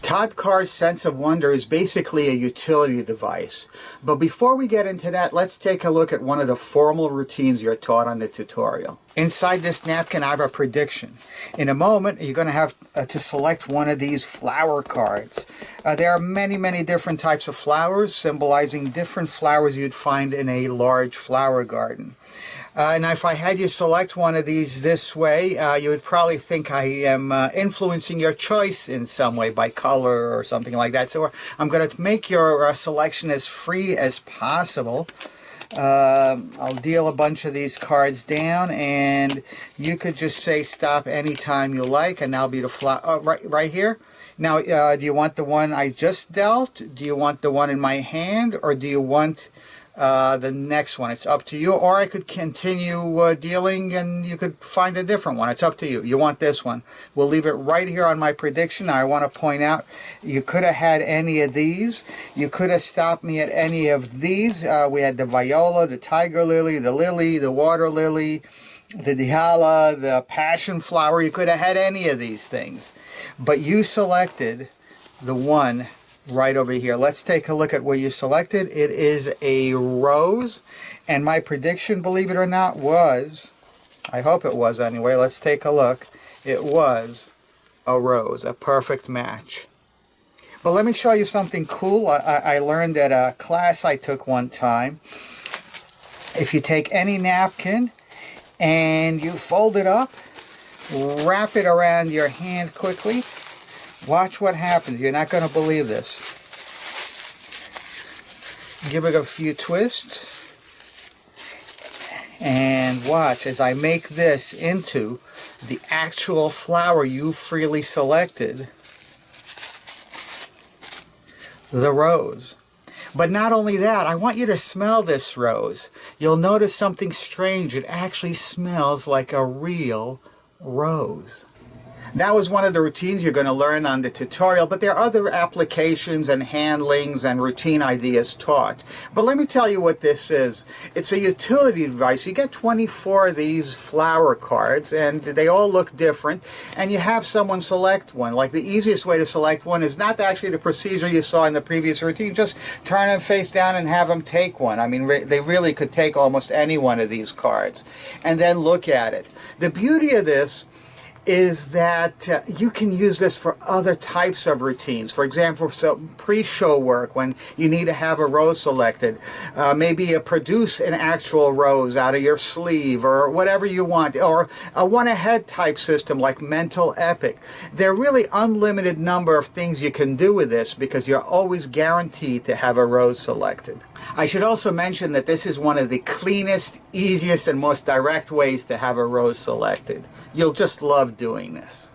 Todd Karr's sense of wonder is basically a utility device. But before we get into that, let's take a look at one of the formal routines you're taught on the tutorial. Inside this napkin, I have a prediction. In a moment, you're going to have to select one of these flower cards. There are many, many different types of flowers, symbolizing different flowers you'd find in a large flower garden. And if I had you select one of these this way, you would probably think I am influencing your choice in some way by color or something like that. So I'm going to make your selection as free as possible. I'll deal a bunch of these cards down, and you could just say stop anytime you like, and that'll be the flower right here. Now, do you want the one I just dealt? Do you want the one in my hand, or do you want the next one? It's up to you. Or I could continue dealing and you could find a different one. It's up to you. You want this one. We'll leave it right here on my prediction. I want to point out you could have had any of these. You could have stopped me at any of these. We had the viola, the tiger lily, the water lily, the dihala, the passion flower. You could have had any of these things. But you selected the one right over here. Let's take a look at what you selected. It is a rose, and my prediction, believe it or not, was, I hope it was anyway, let's take a look. It was a rose, a perfect match. But let me show you something cool. I learned at a class I took one time. If you take any napkin and you fold it up, wrap it around your hand quickly, watch what happens. You're not going to believe this. Give it a few twists. And watch as I make this into the actual flower you freely selected. The rose. But not only that, I want you to smell this rose. You'll notice something strange. It actually smells like a real rose. That was one of the routines you're going to learn on the tutorial, but there are other applications and handlings and routine ideas taught. But let me tell you what this is. It's a utility device. You get 24 of these flower cards, and they all look different, and you have someone select one. Like, the easiest way to select one is not actually the procedure you saw in the previous routine. Just turn them face down and have them take one. I mean, they really could take almost any one of these cards, and then look at it. The beauty of this is that you can use this for other types of routines. For example, some pre-show work when you need to have a rose selected. Maybe produce an actual rose out of your sleeve or whatever you want. Or a one-ahead type system like mental epic. There are really unlimited number of things you can do with this because you're always guaranteed to have a rose selected. I should also mention that this is one of the cleanest, easiest, and most direct ways to have a rose selected. You'll just love doing this.